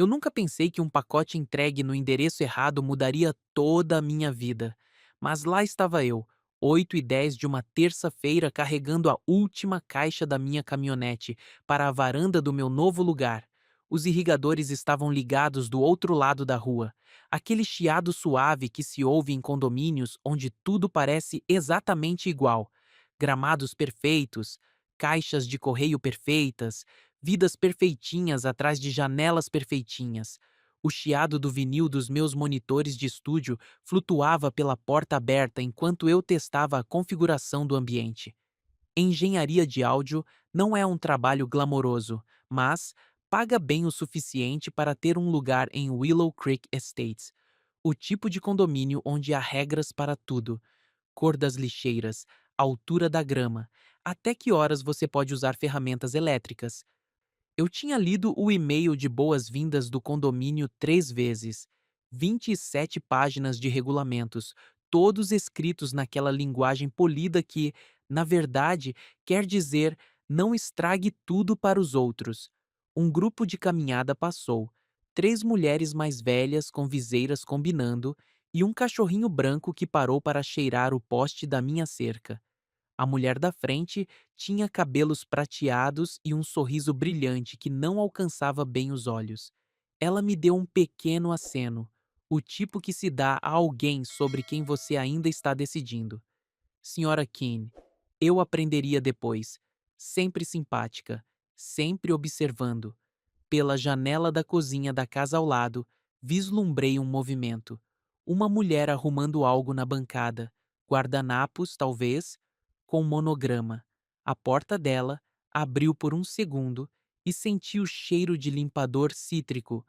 Eu nunca pensei que um pacote entregue no endereço errado mudaria toda a minha vida. Mas lá estava eu, 8h10 de uma terça-feira, carregando a última caixa da minha caminhonete para a varanda do meu novo lugar. Os irrigadores estavam ligados do outro lado da rua. Aquele chiado suave que se ouve em condomínios onde tudo parece exatamente igual. Gramados perfeitos, caixas de correio perfeitas, vidas perfeitinhas atrás de janelas perfeitinhas. O chiado do vinil dos meus monitores de estúdio flutuava pela porta aberta enquanto eu testava a configuração do ambiente. Engenharia de áudio não é um trabalho glamouroso, mas paga bem o suficiente para ter um lugar em Willow Creek Estates, o tipo de condomínio onde há regras para tudo: cor das lixeiras, altura da grama, até que horas você pode usar ferramentas elétricas. Eu tinha lido o e-mail de boas-vindas do condomínio 3 vezes, 27 páginas de regulamentos, todos escritos naquela linguagem polida que, na verdade, quer dizer não estrague tudo para os outros. Um grupo de caminhada passou, 3 mulheres mais velhas com viseiras combinando e um cachorrinho branco que parou para cheirar o poste da minha cerca. A mulher da frente tinha cabelos prateados e um sorriso brilhante que não alcançava bem os olhos. Ela me deu um pequeno aceno, o tipo que se dá a alguém sobre quem você ainda está decidindo. Senhora Keane, eu aprenderia depois. Sempre simpática, sempre observando. Pela janela da cozinha da casa ao lado, vislumbrei um movimento. Uma mulher arrumando algo na bancada. Guardanapos, talvez, com monograma. A porta dela abriu por um segundo e senti o cheiro de limpador cítrico,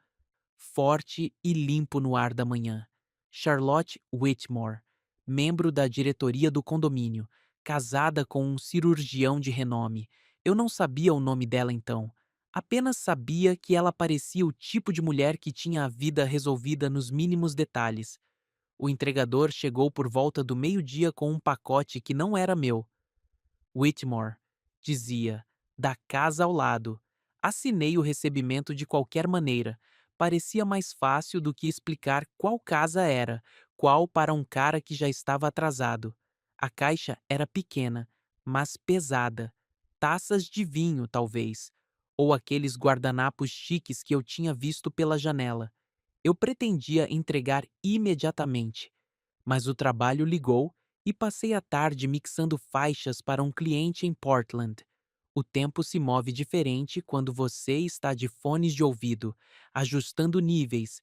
forte e limpo no ar da manhã. Charlotte Whitmore, membro da diretoria do condomínio, casada com um cirurgião de renome. Eu não sabia o nome dela então. Apenas sabia que ela parecia o tipo de mulher que tinha a vida resolvida nos mínimos detalhes. O entregador chegou por volta do meio-dia com um pacote que não era meu. Whitmore, dizia, da casa ao lado. Assinei o recebimento de qualquer maneira. Parecia mais fácil do que explicar qual casa era, qual para um cara que já estava atrasado. A caixa era pequena, mas pesada. Taças de vinho, talvez. Ou aqueles guardanapos chiques que eu tinha visto pela janela. Eu pretendia entregar imediatamente, mas o trabalho ligou e passei a tarde mixando faixas para um cliente em Portland. O tempo se move diferente quando você está de fones de ouvido, ajustando níveis,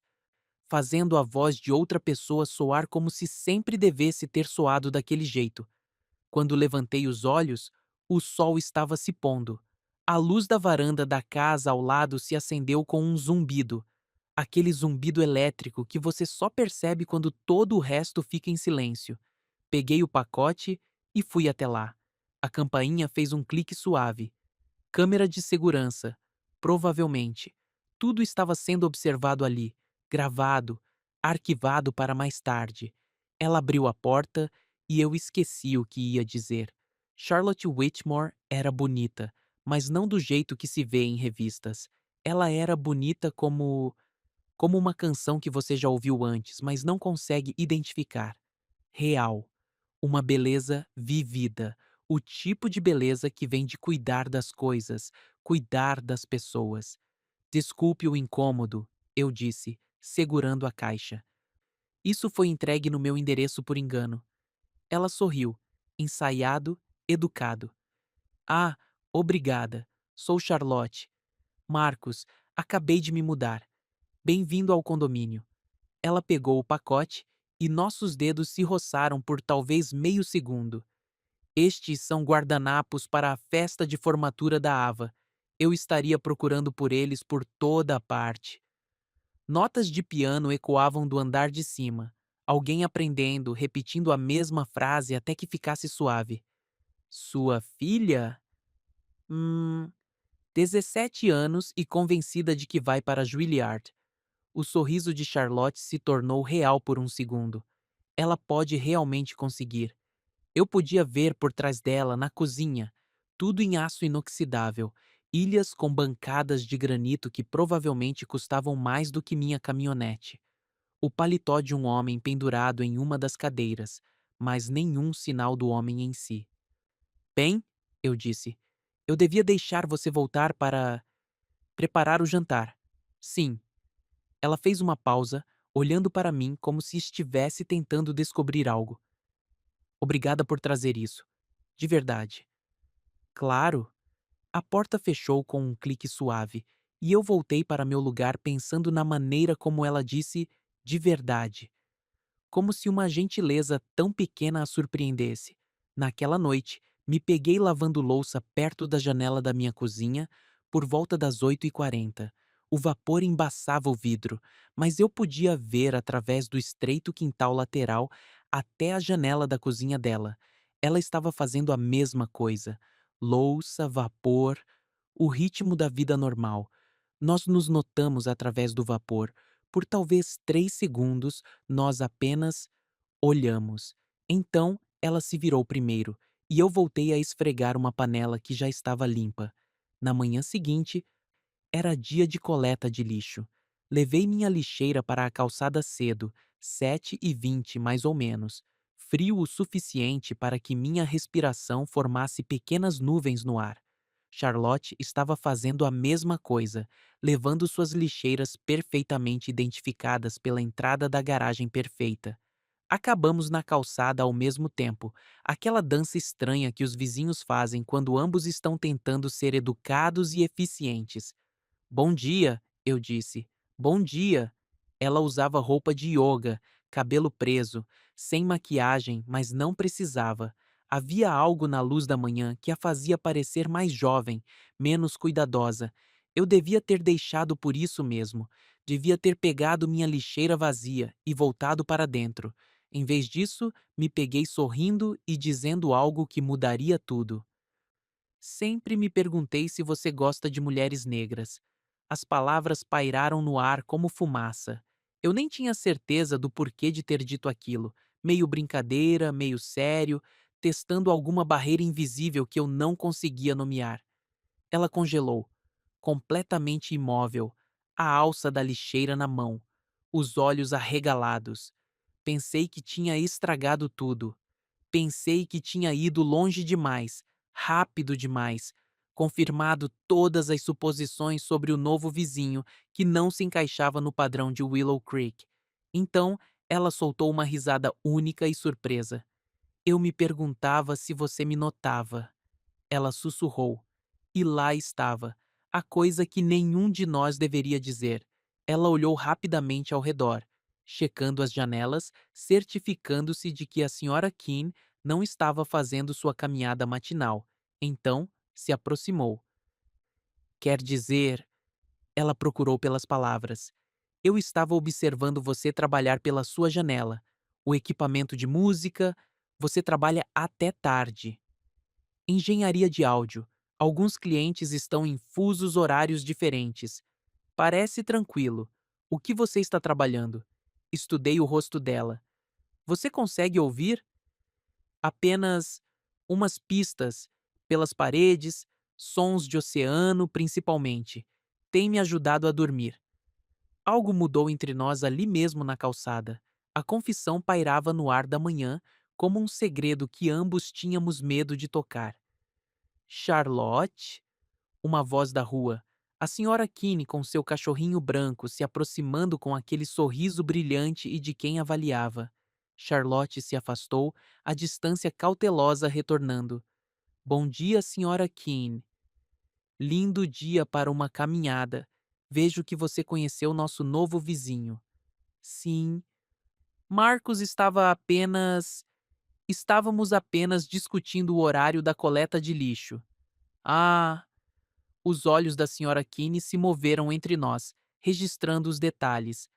fazendo a voz de outra pessoa soar como se sempre devesse ter soado daquele jeito. Quando levantei os olhos, o sol estava se pondo. A luz da varanda da casa ao lado se acendeu com um zumbido. Aquele zumbido elétrico que você só percebe quando todo o resto fica em silêncio. Peguei o pacote e fui até lá. A campainha fez um clique suave. Câmera de segurança. Provavelmente. Tudo estava sendo observado ali, gravado, arquivado para mais tarde. Ela abriu a porta e eu esqueci o que ia dizer. Charlotte Whitmore era bonita, mas não do jeito que se vê em revistas. Ela era bonita como uma canção que você já ouviu antes, mas não consegue identificar. Real. Uma beleza vivida. O tipo de beleza que vem de cuidar das coisas, cuidar das pessoas. Desculpe o incômodo, eu disse, segurando a caixa. Isso foi entregue no meu endereço por engano. Ela sorriu, ensaiado, educado. Ah, obrigada. Sou Charlotte. Marcos, acabei de me mudar. Bem-vindo ao condomínio. Ela pegou o pacote e nossos dedos se roçaram por talvez meio segundo. Estes são guardanapos para a festa de formatura da Ava. Eu estaria procurando por eles por toda a parte. Notas de piano ecoavam do andar de cima. Alguém aprendendo, repetindo a mesma frase até que ficasse suave. Sua filha? 17 anos e convencida de que vai para Juilliard. O sorriso de Charlotte se tornou real por um segundo. Ela pode realmente conseguir. Eu podia ver por trás dela, na cozinha, tudo em aço inoxidável, Ilhas com bancadas de granito que provavelmente custavam mais do que minha caminhonete. O paletó de um homem pendurado em uma das cadeiras, mas nenhum sinal do homem em si. Bem, eu disse, eu devia deixar você voltar para preparar o jantar. Sim. Ela fez uma pausa, olhando para mim como se estivesse tentando descobrir algo. Obrigada por trazer isso. De verdade. Claro. A porta fechou com um clique suave, e eu voltei para meu lugar pensando na maneira como ela disse de verdade. Como se uma gentileza tão pequena a surpreendesse. Naquela noite, me peguei lavando louça perto da janela da minha cozinha por volta das 8h40. O vapor embaçava o vidro, mas eu podia ver através do estreito quintal lateral até a janela da cozinha dela. Ela estava fazendo a mesma coisa. Louça, vapor, o ritmo da vida normal. Nós nos notamos através do vapor. Por talvez 3 segundos, nós apenas olhamos. Então, ela se virou primeiro, e eu voltei a esfregar uma panela que já estava limpa. Na manhã seguinte, era dia de coleta de lixo. Levei minha lixeira para a calçada cedo, 7h20 mais ou menos. Frio o suficiente para que minha respiração formasse pequenas nuvens no ar. Charlotte estava fazendo a mesma coisa, levando suas lixeiras perfeitamente identificadas pela entrada da garagem perfeita. Acabamos na calçada ao mesmo tempo, aquela dança estranha que os vizinhos fazem quando ambos estão tentando ser educados e eficientes. Bom dia, eu disse. Bom dia. Ela usava roupa de yoga, cabelo preso, sem maquiagem, mas não precisava. Havia algo na luz da manhã que a fazia parecer mais jovem, menos cuidadosa. Eu devia ter deixado por isso mesmo. Devia ter pegado minha lixeira vazia e voltado para dentro. Em vez disso, me peguei sorrindo e dizendo algo que mudaria tudo. Sempre me perguntei se você gosta de mulheres negras. As palavras pairaram no ar como fumaça. Eu nem tinha certeza do porquê de ter dito aquilo, meio brincadeira, meio sério, testando alguma barreira invisível que eu não conseguia nomear. Ela congelou, completamente imóvel, a alça da lixeira na mão, os olhos arregalados. Pensei que tinha estragado tudo. Pensei que tinha ido longe demais, rápido demais, confirmado todas as suposições sobre o novo vizinho que não se encaixava no padrão de Willow Creek. Então, ela soltou uma risada única e surpresa. Eu me perguntava se você me notava. Ela sussurrou. E lá estava, a coisa que nenhum de nós deveria dizer. Ela olhou rapidamente ao redor, checando as janelas, certificando-se de que a senhora Keane não estava fazendo sua caminhada matinal. Então, se aproximou. Quer dizer, ela procurou pelas palavras. Eu estava observando você trabalhar pela sua janela. O equipamento de música, você trabalha até tarde. Engenharia de áudio. Alguns clientes estão em fusos horários diferentes. Parece tranquilo. O que você está trabalhando? Estudei o rosto dela. Você consegue ouvir? Apenas umas pistas pelas paredes, sons de oceano principalmente. Tem me ajudado a dormir. Algo mudou entre nós ali mesmo na calçada. A confissão pairava no ar da manhã como um segredo que ambos tínhamos medo de tocar. Charlotte? Uma voz da rua. A senhora Keane com seu cachorrinho branco se aproximando com aquele sorriso brilhante e de quem avaliava. Charlotte se afastou, a distância cautelosa retornando. Bom dia, senhora Keane. Lindo dia para uma caminhada. Vejo que você conheceu nosso novo vizinho. Sim. Marcos estava apenas. Estávamos apenas discutindo o horário da coleta de lixo. Ah, os olhos da senhora Keane se moveram entre nós, registrando os detalhes.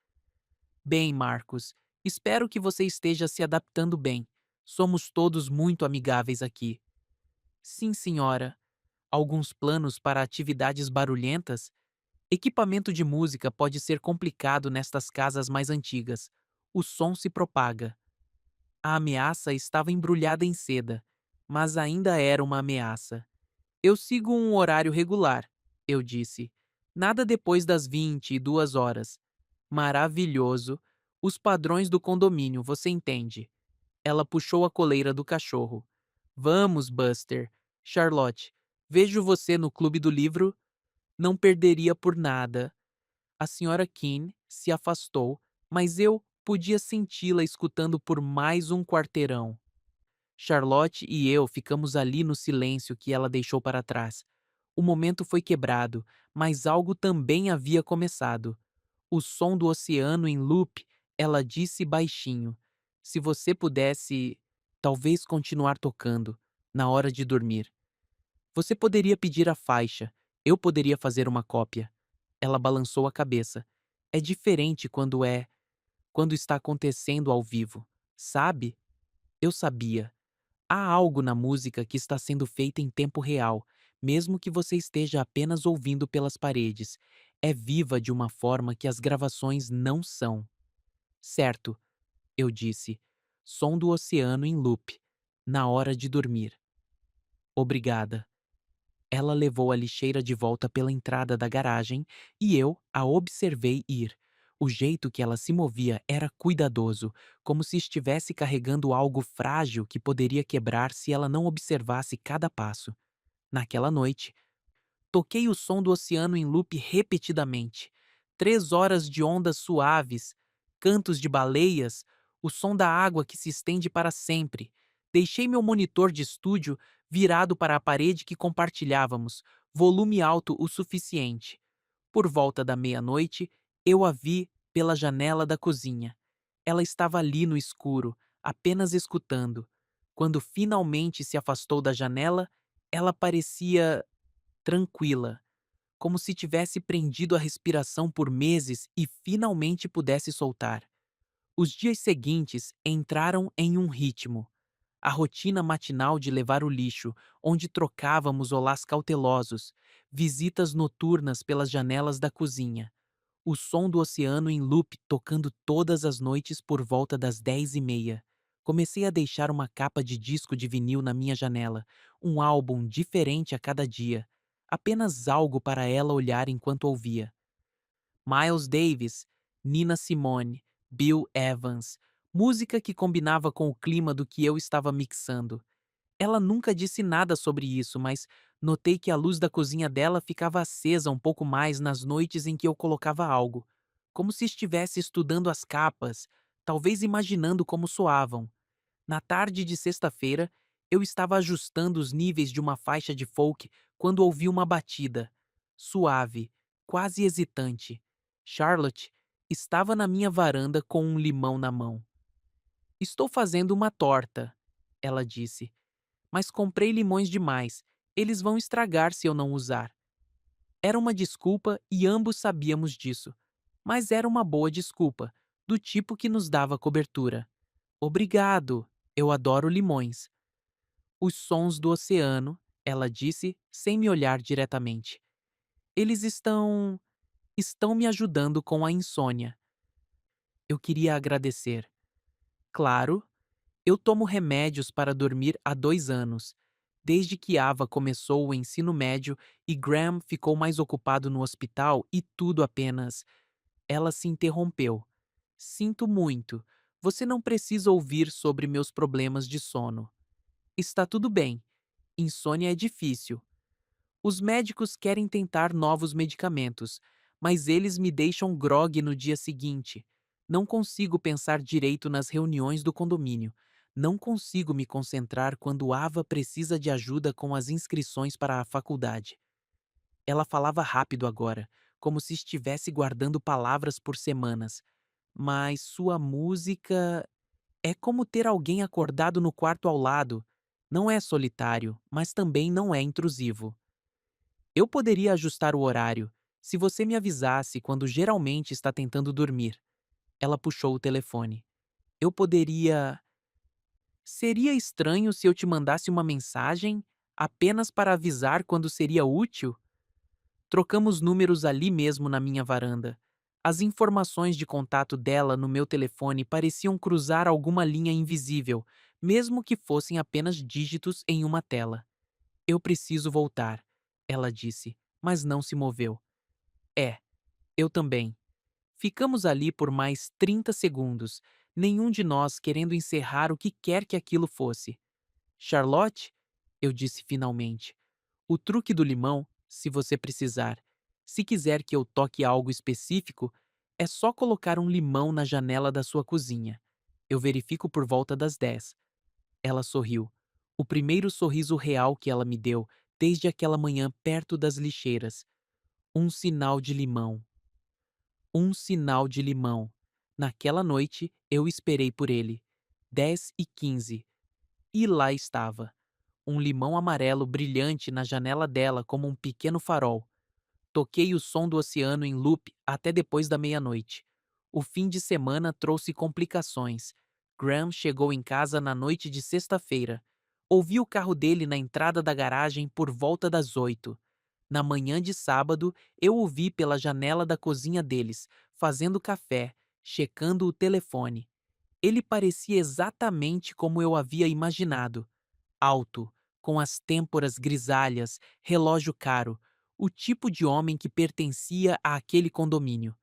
Bem, Marcos, espero que você esteja se adaptando bem. Somos todos muito amigáveis aqui. Sim, senhora. Alguns planos para atividades barulhentas? Equipamento de música pode ser complicado nestas casas mais antigas. O som se propaga. A ameaça estava embrulhada em seda, mas ainda era uma ameaça. Eu sigo um horário regular, eu disse. Nada depois das 22 horas. Maravilhoso. Os padrões do condomínio, você entende. Ela puxou a coleira do cachorro. Vamos, Buster. Charlotte, vejo você no clube do livro. Não perderia por nada. A senhora Keene se afastou, mas eu podia senti-la escutando por mais um quarteirão. Charlotte e eu ficamos ali no silêncio que ela deixou para trás. O momento foi quebrado, mas algo também havia começado. O som do oceano em loop, ela disse baixinho. Se você pudesse, talvez continuar tocando, na hora de dormir. Você poderia pedir a faixa, eu poderia fazer uma cópia. Ela balançou a cabeça. É diferente quando está acontecendo ao vivo. Sabe? Eu sabia. Há algo na música que está sendo feita em tempo real, mesmo que você esteja apenas ouvindo pelas paredes. É viva de uma forma que as gravações não são. Certo, eu disse. Som do oceano em loop, na hora de dormir. Obrigada. Ela levou a lixeira de volta pela entrada da garagem e eu a observei ir. O jeito que ela se movia era cuidadoso, como se estivesse carregando algo frágil que poderia quebrar se ela não observasse cada passo. Naquela noite, toquei o som do oceano em loop repetidamente. 3 horas de ondas suaves, cantos de baleias, o som da água que se estende para sempre. Deixei meu monitor de estúdio virado para a parede que compartilhávamos, volume alto o suficiente. Por volta da meia-noite, eu a vi pela janela da cozinha. Ela estava ali no escuro, apenas escutando. Quando finalmente se afastou da janela, ela parecia tranquila, como se tivesse prendido a respiração por meses e finalmente pudesse soltar. Os dias seguintes entraram em um ritmo. A rotina matinal de levar o lixo, onde trocávamos olás cautelosos, visitas noturnas pelas janelas da cozinha, o som do oceano em loop tocando todas as noites por volta das 10h30. Comecei a deixar uma capa de disco de vinil na minha janela, um álbum diferente a cada dia, apenas algo para ela olhar enquanto ouvia. Miles Davis, Nina Simone, Bill Evans, música que combinava com o clima do que eu estava mixando. Ela nunca disse nada sobre isso, mas notei que a luz da cozinha dela ficava acesa um pouco mais nas noites em que eu colocava algo, como se estivesse estudando as capas, talvez imaginando como soavam. Na tarde de sexta-feira, eu estava ajustando os níveis de uma faixa de folk quando ouvi uma batida. Suave, quase hesitante. Charlotte estava na minha varanda com um limão na mão. Estou fazendo uma torta, ela disse. Mas comprei limões demais. Eles vão estragar se eu não usar. Era uma desculpa e ambos sabíamos disso. Mas era uma boa desculpa, do tipo que nos dava cobertura. Obrigado, eu adoro limões. Os sons do oceano, ela disse, sem me olhar diretamente. Eles estão me ajudando com a insônia. Eu queria agradecer. Claro, eu tomo remédios para dormir há 2 anos, desde que Ava começou o ensino médio e Graham ficou mais ocupado no hospital e tudo apenas. Ela se interrompeu. Sinto muito. Você não precisa ouvir sobre meus problemas de sono. Está tudo bem. Insônia é difícil. Os médicos querem tentar novos medicamentos, mas eles me deixam grogue no dia seguinte. Não consigo pensar direito nas reuniões do condomínio. Não consigo me concentrar quando Ava precisa de ajuda com as inscrições para a faculdade. Ela falava rápido agora, como se estivesse guardando palavras por semanas. Mas sua música é como ter alguém acordado no quarto ao lado. Não é solitário, mas também não é intrusivo. Eu poderia ajustar o horário, se você me avisasse quando geralmente está tentando dormir. Ela puxou o telefone. Eu poderia. Seria estranho se eu te mandasse uma mensagem apenas para avisar quando seria útil? Trocamos números ali mesmo na minha varanda. As informações de contato dela no meu telefone pareciam cruzar alguma linha invisível, mesmo que fossem apenas dígitos em uma tela. Eu preciso voltar, ela disse, mas não se moveu. É, eu também. Ficamos ali por mais 30 segundos, nenhum de nós querendo encerrar o que quer que aquilo fosse. Charlotte, eu disse finalmente, o truque do limão, se você precisar. Se quiser que eu toque algo específico, é só colocar um limão na janela da sua cozinha. Eu verifico por volta das 10. Ela sorriu. O primeiro sorriso real que ela me deu desde aquela manhã perto das lixeiras. Um sinal de limão. Um sinal de limão. Naquela noite, eu esperei por ele. 10h15. E lá estava. Um limão amarelo brilhante na janela dela como um pequeno farol. Toquei o som do oceano em loop até depois da meia-noite. O fim de semana trouxe complicações. Graham chegou em casa na noite de sexta-feira. Ouvi o carro dele na entrada da garagem por volta das 8. Na manhã de sábado, eu o vi pela janela da cozinha deles, fazendo café, checando o telefone. Ele parecia exatamente como eu havia imaginado. Alto, com as têmporas grisalhas, relógio caro, o tipo de homem que pertencia àquele condomínio.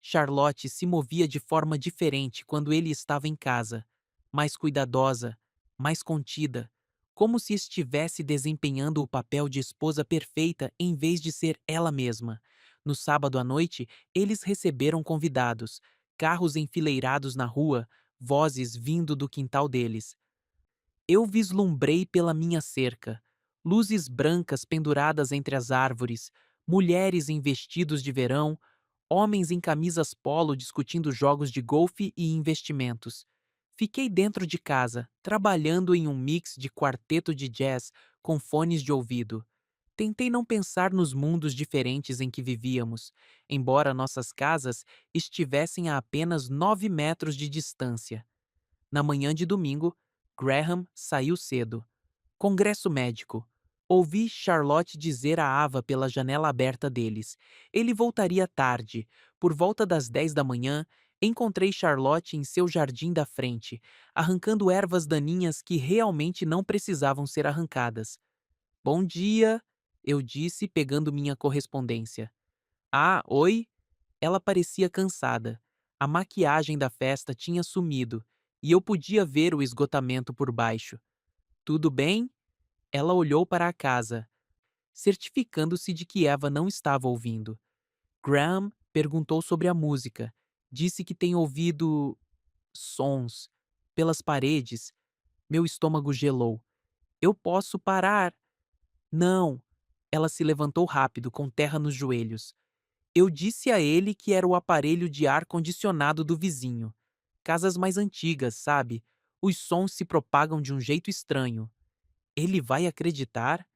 Charlotte se movia de forma diferente quando ele estava em casa, mais cuidadosa, mais contida, como se estivesse desempenhando o papel de esposa perfeita em vez de ser ela mesma. No sábado à noite, eles receberam convidados, carros enfileirados na rua, vozes vindo do quintal deles. Eu vislumbrei pela minha cerca, luzes brancas penduradas entre as árvores, mulheres em vestidos de verão, homens em camisas polo discutindo jogos de golfe e investimentos. Fiquei dentro de casa, trabalhando em um mix de quarteto de jazz com fones de ouvido. Tentei não pensar nos mundos diferentes em que vivíamos, embora nossas casas estivessem a apenas 9 metros de distância. Na manhã de domingo, Graham saiu cedo. Congresso médico. Ouvi Charlotte dizer a Ava pela janela aberta deles. Ele voltaria tarde. Por volta das 10 da manhã, encontrei Charlotte em seu jardim da frente, arrancando ervas daninhas que realmente não precisavam ser arrancadas. Bom dia, eu disse, pegando minha correspondência. Ah, oi? Ela parecia cansada. A maquiagem da festa tinha sumido, e eu podia ver o esgotamento por baixo. Tudo bem? Ela olhou para a casa, certificando-se de que Eva não estava ouvindo. Graham perguntou sobre a música. Disse que tem ouvido sons pelas paredes. Meu estômago gelou. Eu posso parar? Não. Ela se levantou rápido, com terra nos joelhos. Eu disse a ele que era o aparelho de ar-condicionado do vizinho. Casas mais antigas, sabe? Os sons se propagam de um jeito estranho. Ele vai acreditar?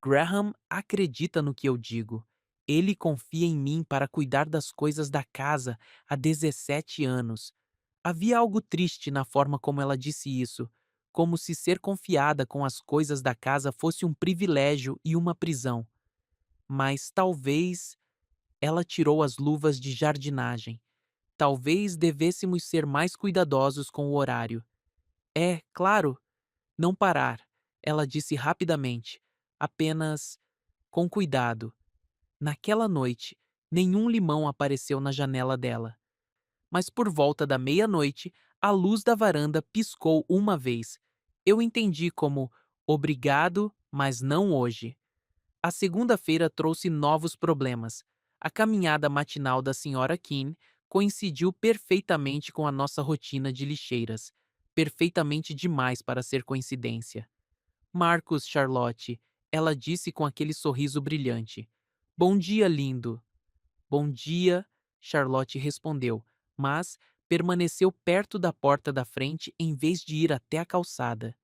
Graham acredita no que eu digo. Ele confia em mim para cuidar das coisas da casa há 17 anos. Havia algo triste na forma como ela disse isso, como se ser confiada com as coisas da casa fosse um privilégio e uma prisão. Mas talvez ela tirou as luvas de jardinagem. Talvez devêssemos ser mais cuidadosos com o horário. É, claro, não parar, ela disse rapidamente. Apenas com cuidado. Naquela noite, nenhum limão apareceu na janela dela. Mas por volta da meia-noite, a luz da varanda piscou uma vez. Eu entendi como obrigado, mas não hoje. A segunda-feira trouxe novos problemas. A caminhada matinal da Sra. Keane coincidiu perfeitamente com a nossa rotina de lixeiras. Perfeitamente demais para ser coincidência. Marcos, Charlotte, ela disse com aquele sorriso brilhante. Bom dia, lindo. Bom dia, Charlotte respondeu, mas permaneceu perto da porta da frente em vez de ir até a calçada.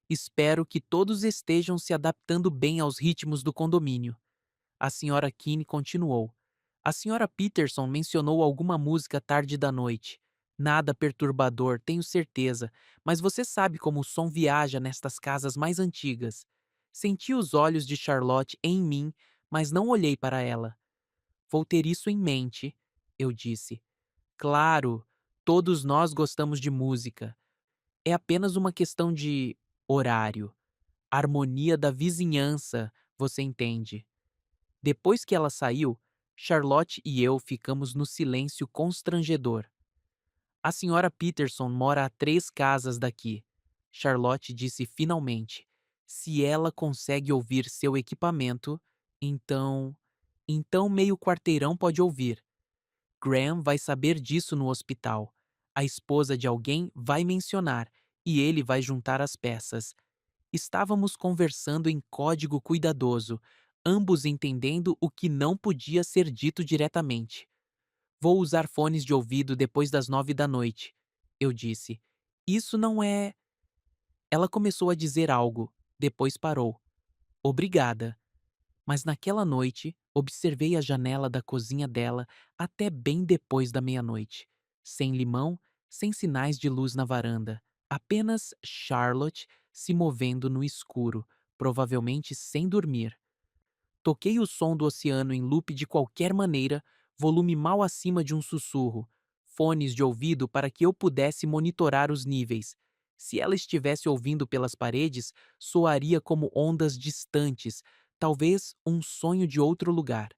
Espero que todos estejam se adaptando bem aos ritmos do condomínio. A Sra. Keane continuou. A Sra. Peterson mencionou alguma música tarde da noite. Nada perturbador, tenho certeza, mas você sabe como o som viaja nestas casas mais antigas. Senti os olhos de Charlotte em mim, mas não olhei para ela. Vou ter isso em mente, eu disse. Claro, todos nós gostamos de música. É apenas uma questão de horário. Harmonia da vizinhança, você entende. Depois que ela saiu, Charlotte e eu ficamos no silêncio constrangedor. A senhora Peterson mora a 3 casas daqui. Charlotte disse finalmente. Se ela consegue ouvir seu equipamento, então. Então meio quarteirão pode ouvir. Graham vai saber disso no hospital. A esposa de alguém vai mencionar e ele vai juntar as peças. Estávamos conversando em código cuidadoso, ambos entendendo o que não podia ser dito diretamente. Vou usar fones de ouvido depois das 9 da noite, eu disse. Isso não é. Ela começou a dizer algo, depois parou. Obrigada. Mas naquela noite, observei a janela da cozinha dela até bem depois da meia-noite. Sem limão, sem sinais de luz na varanda. Apenas Charlotte se movendo no escuro, provavelmente sem dormir. Toquei o som do oceano em loop de qualquer maneira, volume mal acima de um sussurro, fones de ouvido para que eu pudesse monitorar os níveis. Se ela estivesse ouvindo pelas paredes, soaria como ondas distantes, talvez um sonho de outro lugar.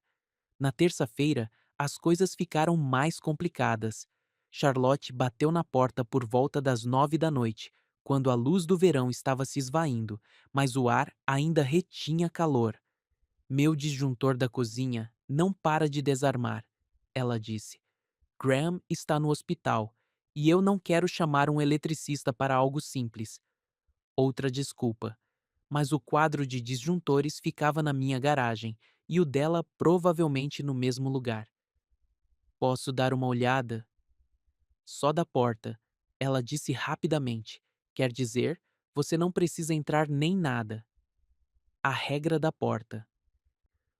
Na terça-feira, as coisas ficaram mais complicadas. Charlotte bateu na porta por volta das 9 da noite, quando a luz do verão estava se esvaindo, mas o ar ainda retinha calor. Meu disjuntor da cozinha não para de desarmar, ela disse. Graham está no hospital e eu não quero chamar um eletricista para algo simples. Outra desculpa. Mas o quadro de disjuntores ficava na minha garagem e o dela provavelmente no mesmo lugar. Posso dar uma olhada? Só da porta, ela disse rapidamente. Quer dizer, você não precisa entrar nem nada. A regra da porta.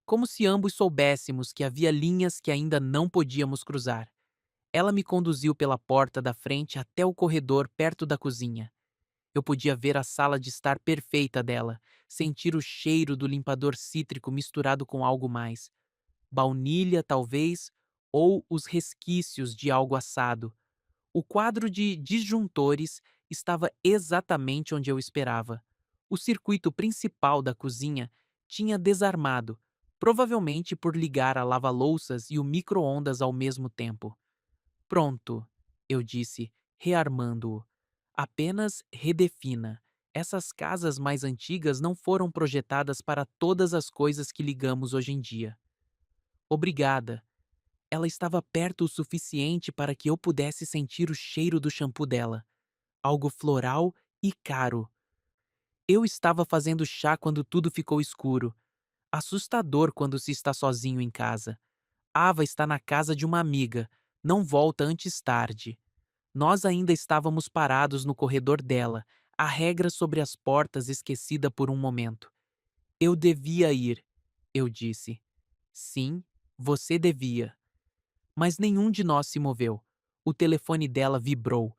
Como se ambos soubéssemos que havia linhas que ainda não podíamos cruzar. Ela me conduziu pela porta da frente até o corredor perto da cozinha. Eu podia ver a sala de estar perfeita dela, sentir o cheiro do limpador cítrico misturado com algo mais. Baunilha, talvez, ou os resquícios de algo assado. O quadro de disjuntores estava exatamente onde eu esperava. O circuito principal da cozinha tinha desarmado, provavelmente por ligar a lava-louças e o micro-ondas ao mesmo tempo. Pronto, eu disse, rearmando-o. Apenas redefina. Essas casas mais antigas não foram projetadas para todas as coisas que ligamos hoje em dia. Obrigada. Ela estava perto o suficiente para que eu pudesse sentir o cheiro do shampoo dela. Algo floral e caro. Eu estava fazendo chá quando tudo ficou escuro. Assustador quando se está sozinho em casa. Ava está na casa de uma amiga. Não volta antes tarde. Nós ainda estávamos parados no corredor dela, a regra sobre as portas esquecida por um momento. Eu devia ir, eu disse. Sim, você devia. Mas nenhum de nós se moveu. O telefone dela vibrou.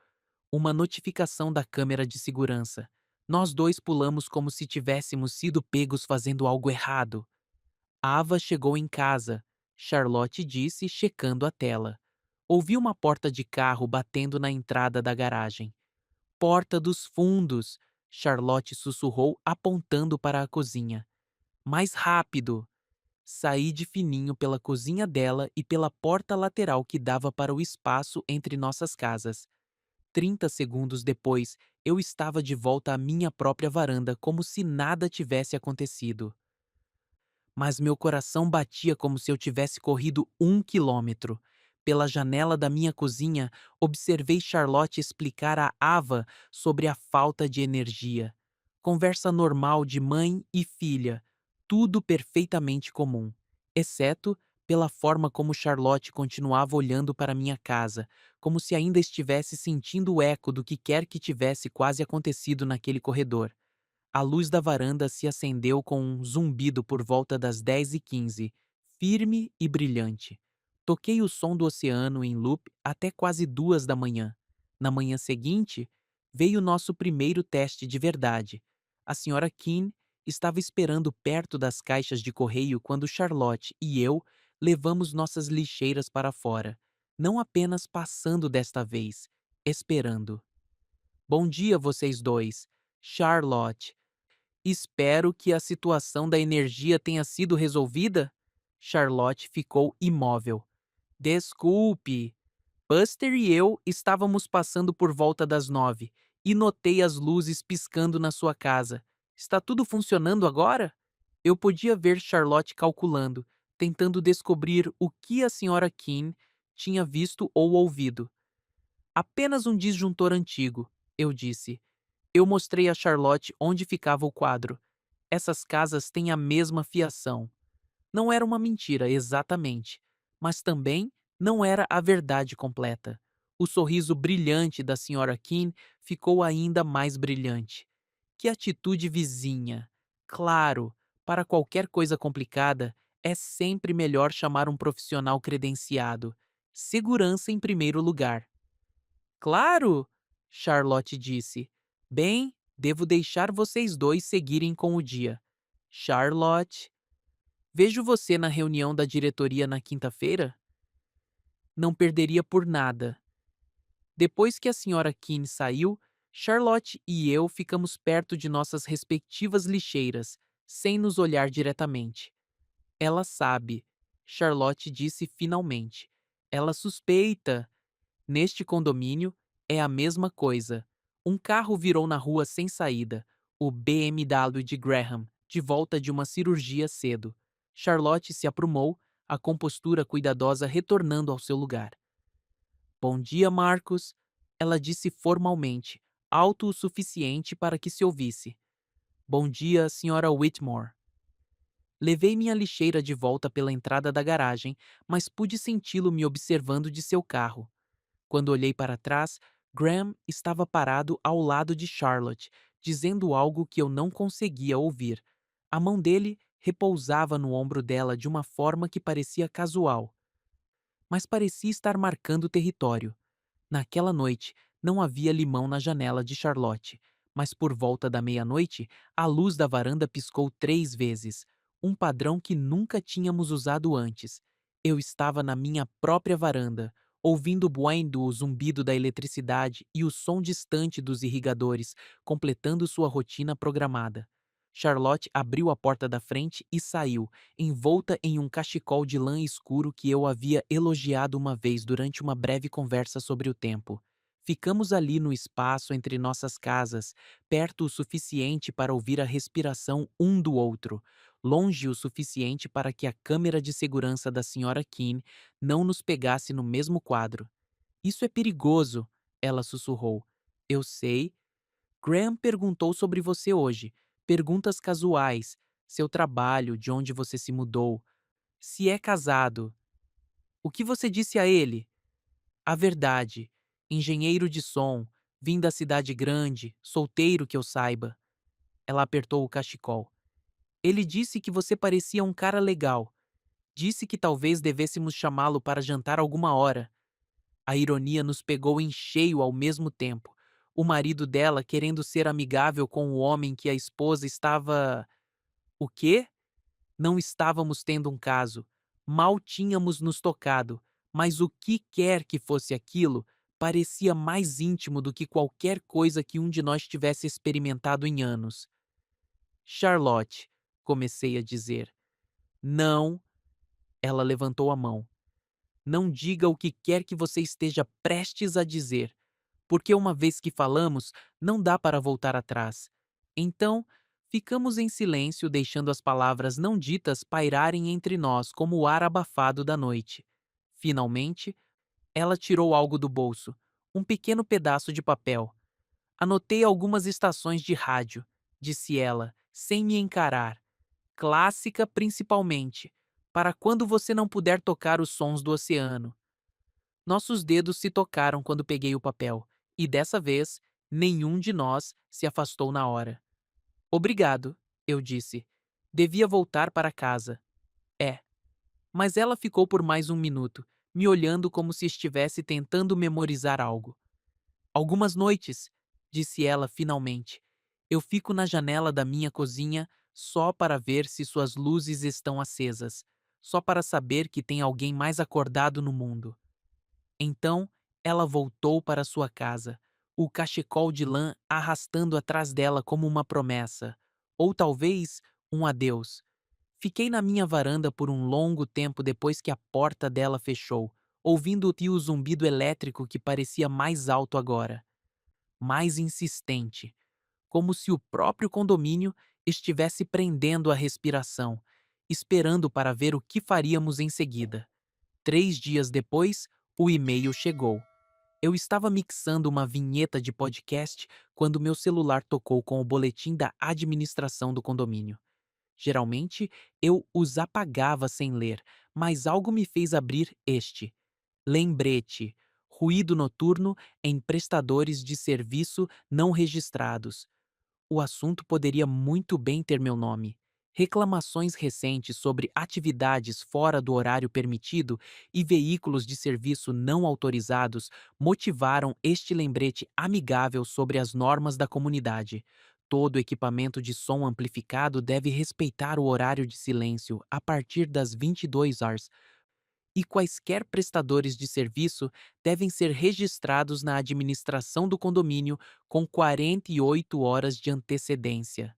Uma notificação da câmera de segurança. Nós dois pulamos como se tivéssemos sido pegos fazendo algo errado. Ava chegou em casa, Charlotte disse, checando a tela. Ouvi uma porta de carro batendo na entrada da garagem. Porta dos fundos, Charlotte sussurrou, apontando para a cozinha. Mais rápido! Saí de fininho pela cozinha dela e pela porta lateral que dava para o espaço entre nossas casas. 30 segundos depois, eu estava de volta à minha própria varanda como se nada tivesse acontecido. Mas meu coração batia como se eu tivesse corrido 1 quilômetro. Pela janela da minha cozinha, observei Charlotte explicar a Ava sobre a falta de energia. Conversa normal de mãe e filha, tudo perfeitamente comum, exceto pela forma como Charlotte continuava olhando para minha casa, como se ainda estivesse sentindo o eco do que quer que tivesse quase acontecido naquele corredor. A luz da varanda se acendeu com um zumbido por volta das 10h15, firme e brilhante. Toquei o som do oceano em loop até quase 2 da manhã. Na manhã seguinte, veio nosso primeiro teste de verdade. A senhora Keane estava esperando perto das caixas de correio quando Charlotte e eu levamos nossas lixeiras para fora. Não apenas passando desta vez, esperando. Bom dia, vocês dois. Charlotte. Espero que a situação da energia tenha sido resolvida? Charlotte ficou imóvel. Desculpe. Buster e eu estávamos passando por volta das 9 e notei as luzes piscando na sua casa. Está tudo funcionando agora? Eu podia ver Charlotte calculando, tentando descobrir o que a senhora Keane tinha visto ou ouvido. Apenas um disjuntor antigo, eu disse. Eu mostrei a Charlotte onde ficava o quadro. Essas casas têm a mesma fiação. Não era uma mentira exatamente, mas também não era a verdade completa. O sorriso brilhante da senhora Keane ficou ainda mais brilhante. Que atitude vizinha! Claro, para qualquer coisa complicada, é sempre melhor chamar um profissional credenciado. Segurança em primeiro lugar. Claro! Charlotte disse. Bem, devo deixar vocês dois seguirem com o dia. Charlotte, vejo você na reunião da diretoria na quinta-feira? Não perderia por nada. Depois que a senhora Keane saiu, Charlotte e eu ficamos perto de nossas respectivas lixeiras, sem nos olhar diretamente. Ela sabe, Charlotte disse finalmente. Ela suspeita. Neste condomínio, é a mesma coisa. Um carro virou na rua sem saída, o BMW de Graham, de volta de uma cirurgia cedo. Charlotte se aprumou, a compostura cuidadosa retornando ao seu lugar. Bom dia, Marcos, ela disse formalmente, alto o suficiente para que se ouvisse. Bom dia, Sra. Whitmore. Levei minha lixeira de volta pela entrada da garagem, mas pude senti-lo me observando de seu carro. Quando olhei para trás, Graham estava parado ao lado de Charlotte, dizendo algo que eu não conseguia ouvir. A mão dele repousava no ombro dela de uma forma que parecia casual, mas parecia estar marcando território. Naquela noite, não havia limão na janela de Charlotte, mas por volta da meia-noite, a luz da varanda piscou 3 vezes, um padrão que nunca tínhamos usado antes. Eu estava na minha própria varanda, ouvindo o boing do zumbido da eletricidade e o som distante dos irrigadores, completando sua rotina programada. Charlotte abriu a porta da frente e saiu, envolta em um cachecol de lã escuro que eu havia elogiado uma vez durante uma breve conversa sobre o tempo. Ficamos ali no espaço entre nossas casas, perto o suficiente para ouvir a respiração um do outro, longe o suficiente para que a câmera de segurança da senhora Keane não nos pegasse no mesmo quadro. Isso é perigoso, ela sussurrou. Eu sei. Graham perguntou sobre você hoje. Perguntas casuais. Seu trabalho, de onde você se mudou. Se é casado. O que você disse a ele? A verdade. Engenheiro de som. Vim da cidade grande. Solteiro que eu saiba. Ela apertou o cachecol. Ele disse que você parecia um cara legal. Disse que talvez devêssemos chamá-lo para jantar alguma hora. A ironia nos pegou em cheio ao mesmo tempo. O marido dela querendo ser amigável com o homem que a esposa estava. O quê? Não estávamos tendo um caso. Mal tínhamos nos tocado, mas o que quer que fosse aquilo parecia mais íntimo do que qualquer coisa que um de nós tivesse experimentado em anos. Charlotte, comecei a dizer. Não, ela levantou a mão. Não diga o que quer que você esteja prestes a dizer, porque uma vez que falamos, não dá para voltar atrás. Então, ficamos em silêncio, deixando as palavras não ditas pairarem entre nós como o ar abafado da noite. Finalmente, ela tirou algo do bolso, um pequeno pedaço de papel. Anotei algumas estações de rádio, disse ela, sem me encarar. Clássica principalmente, para quando você não puder tocar os sons do oceano. Nossos dedos se tocaram quando peguei o papel, e dessa vez, nenhum de nós se afastou na hora. Obrigado, eu disse. Devia voltar para casa. É. Mas ela ficou por mais um minuto, me olhando como se estivesse tentando memorizar algo. Algumas noites, disse ela finalmente, eu fico na janela da minha cozinha só para ver se suas luzes estão acesas, só para saber que tem alguém mais acordado no mundo. Então, ela voltou para sua casa, o cachecol de lã arrastando atrás dela como uma promessa, ou talvez um adeus. Fiquei na minha varanda por um longo tempo depois que a porta dela fechou, ouvindo o zumbido elétrico que parecia mais alto agora, mais insistente, como se o próprio condomínio estivesse prendendo a respiração, esperando para ver o que faríamos em seguida. 3 dias depois, o e-mail chegou. Eu estava mixando uma vinheta de podcast quando meu celular tocou com o boletim da administração do condomínio. Geralmente, eu os apagava sem ler, mas algo me fez abrir este. Lembrete: ruído noturno em prestadores de serviço não registrados. O assunto poderia muito bem ter meu nome. Reclamações recentes sobre atividades fora do horário permitido e veículos de serviço não autorizados motivaram este lembrete amigável sobre as normas da comunidade. Todo equipamento de som amplificado deve respeitar o horário de silêncio a partir das 22 horas, e quaisquer prestadores de serviço devem ser registrados na administração do condomínio com 48 horas de antecedência.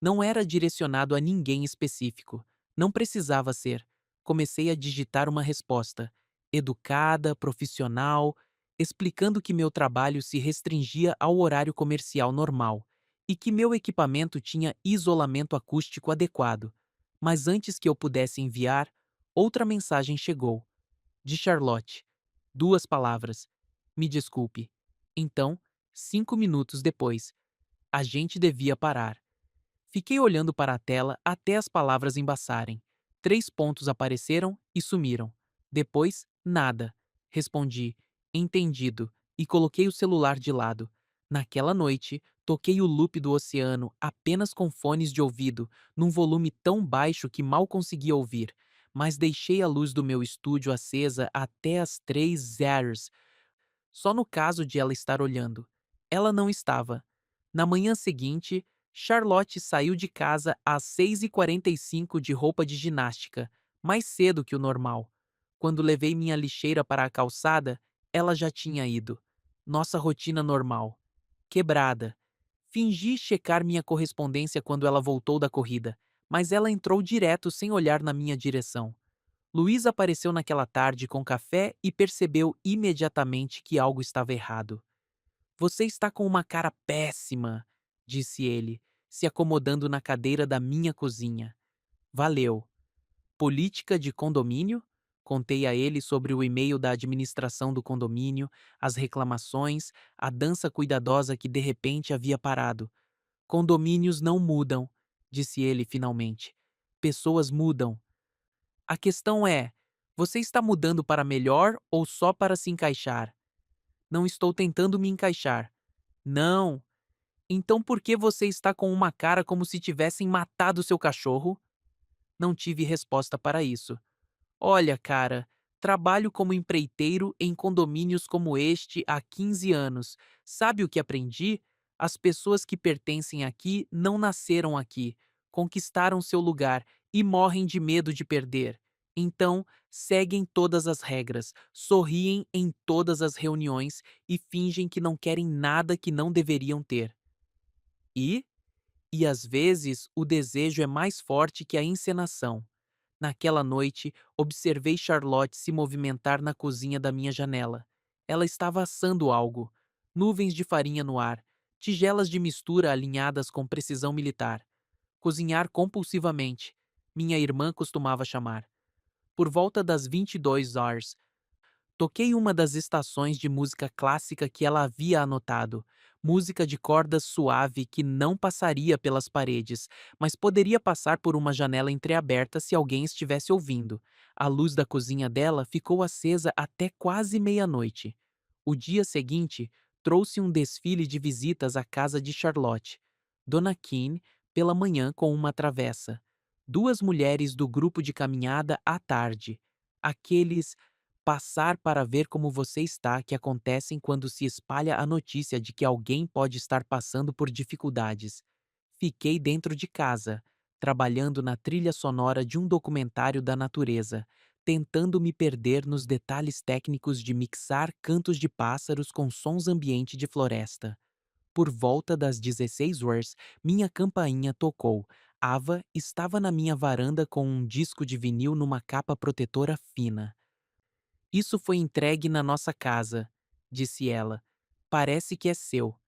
Não era direcionado a ninguém específico. Não precisava ser. Comecei a digitar uma resposta, educada, profissional, explicando que meu trabalho se restringia ao horário comercial normal e que meu equipamento tinha isolamento acústico adequado. Mas antes que eu pudesse enviar, outra mensagem chegou, de Charlotte. 2 palavras. Me desculpe. Então, 5 minutos depois, a gente devia parar. Fiquei olhando para a tela até as palavras embaçarem. 3 pontos apareceram e sumiram. Depois, nada. Respondi, entendido, e coloquei o celular de lado. Naquela noite, toquei o loop do oceano apenas com fones de ouvido, num volume tão baixo que mal conseguia ouvir, mas deixei a luz do meu estúdio acesa até as 3 horas, só no caso de ela estar olhando. Ela não estava. Na manhã seguinte, Charlotte saiu de casa às 6h45 de roupa de ginástica, mais cedo que o normal. Quando levei minha lixeira para a calçada, ela já tinha ido. Nossa rotina normal. Quebrada. Fingi checar minha correspondência quando ela voltou da corrida, mas ela entrou direto sem olhar na minha direção. Luiz apareceu naquela tarde com café e percebeu imediatamente que algo estava errado. Você está com uma cara péssima, disse ele, se acomodando na cadeira da minha cozinha. Valeu. Política de condomínio? Contei a ele sobre o e-mail da administração do condomínio, as reclamações, a dança cuidadosa que de repente havia parado. Condomínios não mudam, disse ele finalmente. Pessoas mudam. A questão é: você está mudando para melhor ou só para se encaixar? Não estou tentando me encaixar. Não. Então por que você está com uma cara como se tivessem matado seu cachorro? Não tive resposta para isso. Olha, cara, trabalho como empreiteiro em condomínios como este há 15 anos. Sabe o que aprendi? As pessoas que pertencem aqui não nasceram aqui, conquistaram seu lugar e morrem de medo de perder. Então, seguem todas as regras, sorriem em todas as reuniões e fingem que não querem nada que não deveriam ter. E, e às vezes, o desejo é mais forte que a encenação. Naquela noite, observei Charlotte se movimentar na cozinha da minha janela. Ela estava assando algo. Nuvens de farinha no ar, tigelas de mistura alinhadas com precisão militar. Cozinhar compulsivamente, minha irmã costumava chamar. Por volta das 22 horas, toquei uma das estações de música clássica que ela havia anotado, música de cordas suave que não passaria pelas paredes, mas poderia passar por uma janela entreaberta se alguém estivesse ouvindo. A luz da cozinha dela ficou acesa até quase meia-noite. O dia seguinte trouxe um desfile de visitas à casa de Charlotte. Dona Keane, pela manhã com uma travessa. 2 mulheres do grupo de caminhada à tarde. Aqueles passar para ver como você está que acontecem quando se espalha a notícia de que alguém pode estar passando por dificuldades. Fiquei dentro de casa, trabalhando na trilha sonora de um documentário da natureza, tentando me perder nos detalhes técnicos de mixar cantos de pássaros com sons ambiente de floresta. Por volta das 16 horas, minha campainha tocou. Ava estava na minha varanda com um disco de vinil numa capa protetora fina. Isso foi entregue na nossa casa, disse ela. Parece que é seu.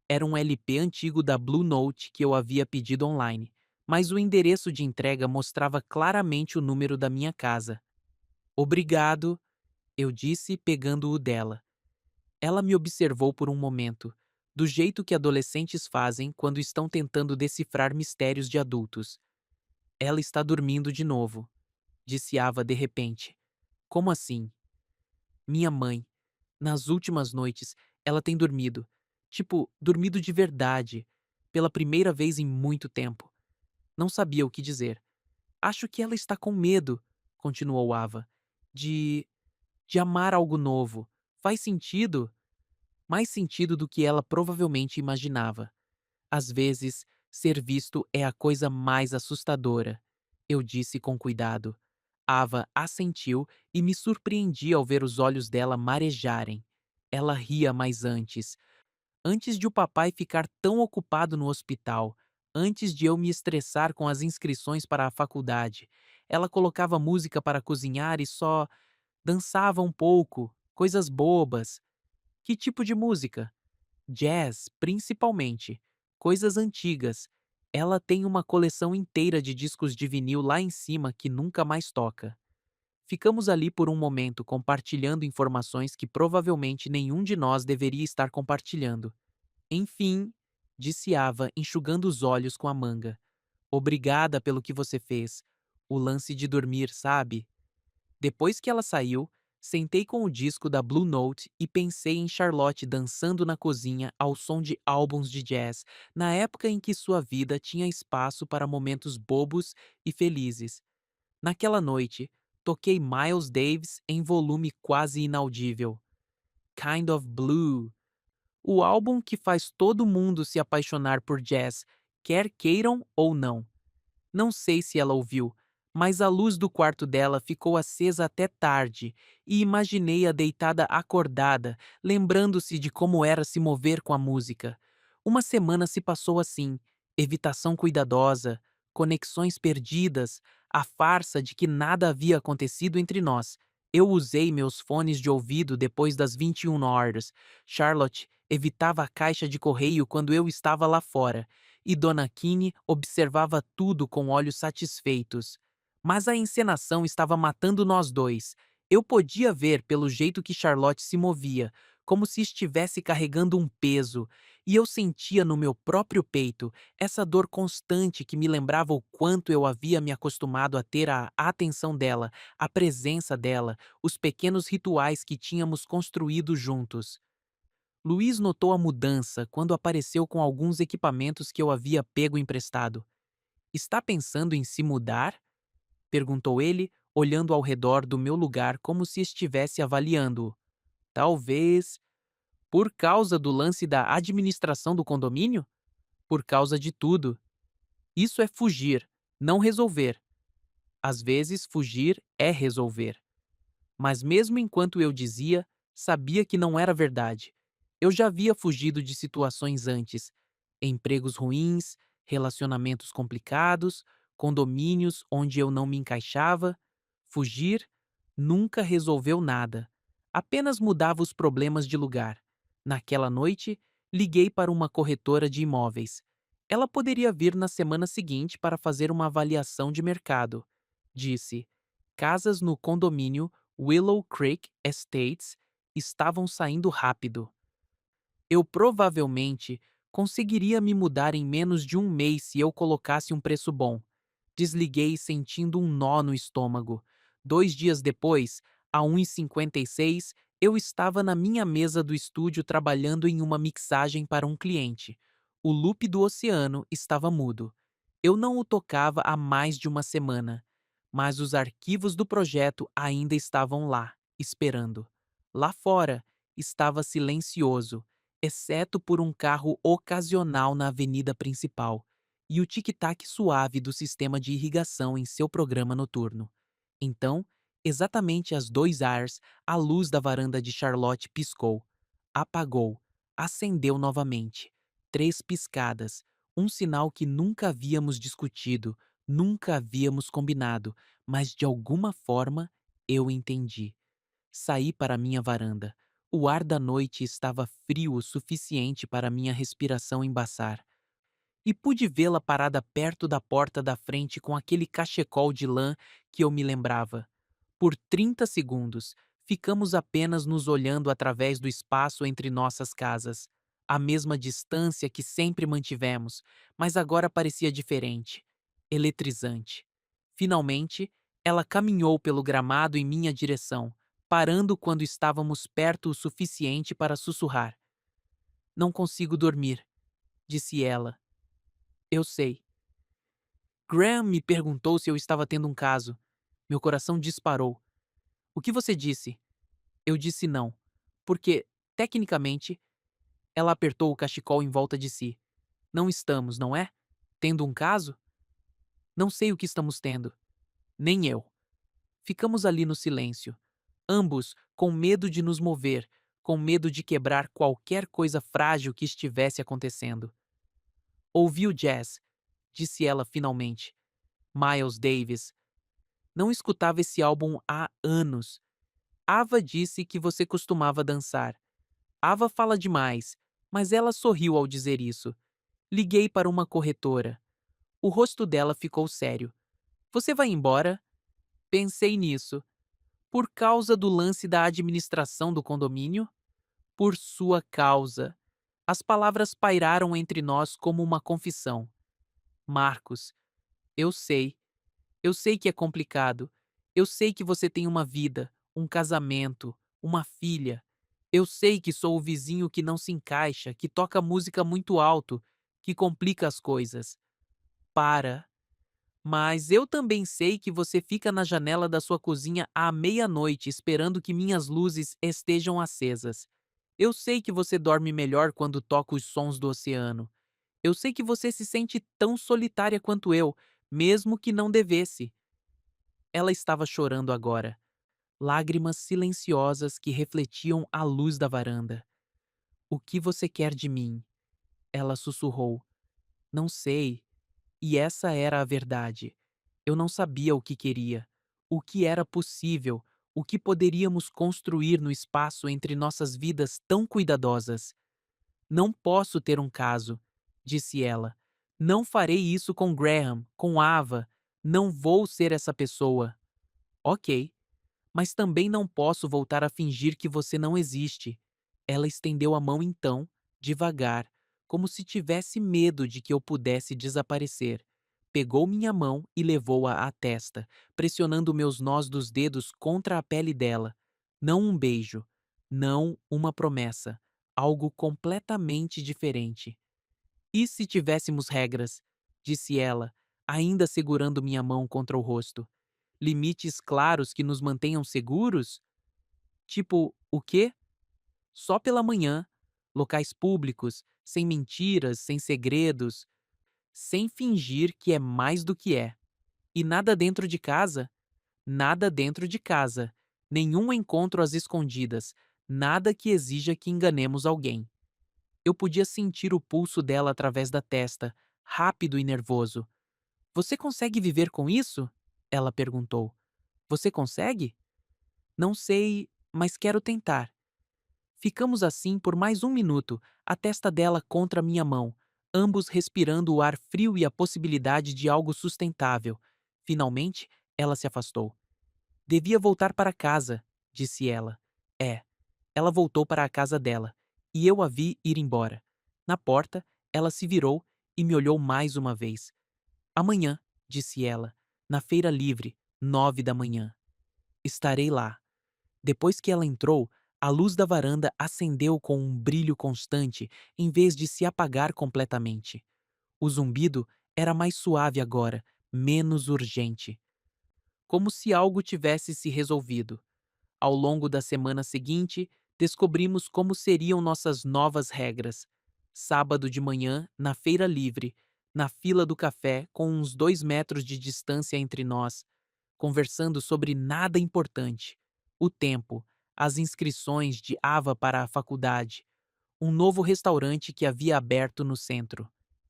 Era um LP antigo da Blue Note que eu havia pedido online, mas o endereço de entrega mostrava claramente o número da minha casa. Obrigado, eu disse, pegando o dela. Ela me observou por um momento, do jeito que adolescentes fazem quando estão tentando decifrar mistérios de adultos. Ela está dormindo de novo, disse Ava de repente. Como assim? Minha mãe. Nas últimas noites, ela tem dormido. Tipo, dormido de verdade. Pela primeira vez em muito tempo. Não sabia o que dizer. Acho que ela está com medo, continuou Ava. De. de amar algo novo. Faz sentido? Mais sentido do que ela provavelmente imaginava. Às vezes, ser visto é a coisa mais assustadora. Eu disse com cuidado. Ava assentiu e me surpreendi ao ver os olhos dela marejarem. Ela ria mais antes de o papai ficar tão ocupado no hospital, antes de eu me estressar com as inscrições para a faculdade. Ela colocava música para cozinhar e só dançava um pouco, coisas bobas. Que tipo de música? Jazz, principalmente. Coisas antigas. Ela tem uma coleção inteira de discos de vinil lá em cima que nunca mais toca. Ficamos ali por um momento compartilhando informações que provavelmente nenhum de nós deveria estar compartilhando. Enfim, disse Ava, enxugando os olhos com a manga. Obrigada pelo que você fez. O lance de dormir, sabe? Depois que ela saiu, sentei com o disco da Blue Note e pensei em Charlotte dançando na cozinha ao som de álbuns de jazz, na época em que sua vida tinha espaço para momentos bobos e felizes. Naquela noite, toquei Miles Davis em volume quase inaudível. Kind of Blue, o álbum que faz todo mundo se apaixonar por jazz, quer queiram ou não. Não sei se ela ouviu, mas a luz do quarto dela ficou acesa até tarde e imaginei-a deitada acordada, lembrando-se de como era se mover com a música. Uma semana se passou assim, evitação cuidadosa, conexões perdidas, a farsa de que nada havia acontecido entre nós. Eu usei meus fones de ouvido depois das 21 horas. Charlotte evitava a caixa de correio quando eu estava lá fora e Dona Kine observava tudo com olhos satisfeitos. Mas a encenação estava matando nós dois. Eu podia ver pelo jeito que Charlotte se movia, como se estivesse carregando um peso, e eu sentia no meu próprio peito essa dor constante que me lembrava o quanto eu havia me acostumado a ter a atenção dela, a presença dela, os pequenos rituais que tínhamos construído juntos. Luiz notou a mudança quando apareceu com alguns equipamentos que eu havia pego emprestado. Está pensando em se mudar? Perguntou ele, olhando ao redor do meu lugar como se estivesse avaliando-o. Talvez. Por causa do lance da administração do condomínio? Por causa de tudo. Isso é fugir, não resolver. Às vezes, fugir é resolver. Mas mesmo enquanto eu dizia, sabia que não era verdade. Eu já havia fugido de situações antes, empregos ruins, relacionamentos complicados, condomínios onde eu não me encaixava. Fugir nunca resolveu nada, apenas mudava os problemas de lugar. Naquela noite, liguei para uma corretora de imóveis. Ela poderia vir na semana seguinte para fazer uma avaliação de mercado. Disse: casas no condomínio Willow Creek Estates estavam saindo rápido. Eu provavelmente conseguiria me mudar em menos de um mês se eu colocasse um preço bom. Desliguei sentindo um nó no estômago. 2 dias depois, a 1h56, eu estava na minha mesa do estúdio trabalhando em uma mixagem para um cliente. O loop do oceano estava mudo. Eu não o tocava há mais de uma semana, mas os arquivos do projeto ainda estavam lá, esperando. Lá fora, estava silencioso, exceto por um carro ocasional na avenida principal e o tic-tac suave do sistema de irrigação em seu programa noturno. Então, exatamente às 2 horas, a luz da varanda de Charlotte piscou, apagou, acendeu novamente. 3 piscadas, Um sinal que nunca havíamos discutido, nunca havíamos combinado, mas de alguma forma eu entendi. Saí para minha varanda. O ar da noite estava frio o suficiente para minha respiração embaçar. E pude vê-la parada perto da porta da frente com aquele cachecol de lã que eu me lembrava. Por 30 segundos, ficamos apenas nos olhando através do espaço entre nossas casas. A mesma distância que sempre mantivemos, mas agora parecia diferente, eletrizante. Finalmente, ela caminhou pelo gramado em minha direção, parando quando estávamos perto o suficiente para sussurrar. Não consigo dormir, disse ela. Eu sei. Graham me perguntou se eu estava tendo um caso. Meu coração disparou. O que você disse? Eu disse não, porque, tecnicamente, ela apertou o cachecol em volta de si. Não estamos, não é? Tendo um caso? Não sei o que estamos tendo. Nem eu. Ficamos ali no silêncio, ambos com medo de nos mover, com medo de quebrar qualquer coisa frágil que estivesse acontecendo. Ouvi o jazz, disse ela finalmente. Miles Davis. Não escutava esse álbum há anos. Ava disse que você costumava dançar. Ava fala demais, mas ela sorriu ao dizer isso. Liguei para uma corretora. O rosto dela ficou sério. Você vai embora? Pensei nisso. Por causa do lance da administração do condomínio? Por sua causa. As palavras pairaram entre nós como uma confissão. Marcos, eu sei. Eu sei que é complicado. Eu sei que você tem uma vida, um casamento, uma filha. Eu sei que sou o vizinho que não se encaixa, que toca música muito alto, que complica as coisas. Para. Mas eu também sei que você fica na janela da sua cozinha à meia-noite esperando que minhas luzes estejam acesas. Eu sei que você dorme melhor quando toca os sons do oceano. Eu sei que você se sente tão solitária quanto eu, mesmo que não devesse. Ela estava chorando agora, lágrimas silenciosas que refletiam a luz da varanda. O que você quer de mim? Ela sussurrou. Não sei. E essa era a verdade. Eu não sabia o que queria, o que era possível, o que poderíamos construir no espaço entre nossas vidas tão cuidadosas. Não posso ter um caso, disse ela. Não farei isso com Graham, com Ava. Não vou ser essa pessoa. Ok, mas também não posso voltar a fingir que você não existe. Ela estendeu a mão então, devagar, como se tivesse medo de que eu pudesse desaparecer. Pegou minha mão e levou-a à testa, pressionando meus nós dos dedos contra a pele dela. Não um beijo, não uma promessa, algo completamente diferente. E se tivéssemos regras? Disse ela, ainda segurando minha mão contra o rosto. Limites claros que nos mantenham seguros? Tipo, o quê? Só pela manhã. Locais públicos, sem mentiras, sem segredos, sem fingir que é mais do que é. E nada dentro de casa? Nada dentro de casa. Nenhum encontro às escondidas. Nada que exija que enganemos alguém. Eu podia sentir o pulso dela através da testa, rápido e nervoso. Você consegue viver com isso? Ela perguntou. Você consegue? Não sei, mas quero tentar. Ficamos assim por mais um minuto, a testa dela contra minha mão, ambos respirando o ar frio e a possibilidade de algo sustentável. Finalmente, ela se afastou. Devia voltar para casa, disse ela. É. Ela voltou para a casa dela, e eu a vi ir embora. Na porta, ela se virou e me olhou mais uma vez. Amanhã, disse ela, na feira livre, 9 da manhã. Estarei lá. Depois que ela entrou, a luz da varanda acendeu com um brilho constante, em vez de se apagar completamente. O zumbido era mais suave agora, menos urgente. Como se algo tivesse se resolvido. Ao longo da semana seguinte, descobrimos como seriam nossas novas regras. Sábado de manhã, na feira livre, na fila do café, com uns 2 metros de distância entre nós, conversando sobre nada importante. O tempo, as inscrições de Ava para a faculdade, um novo restaurante que havia aberto no centro.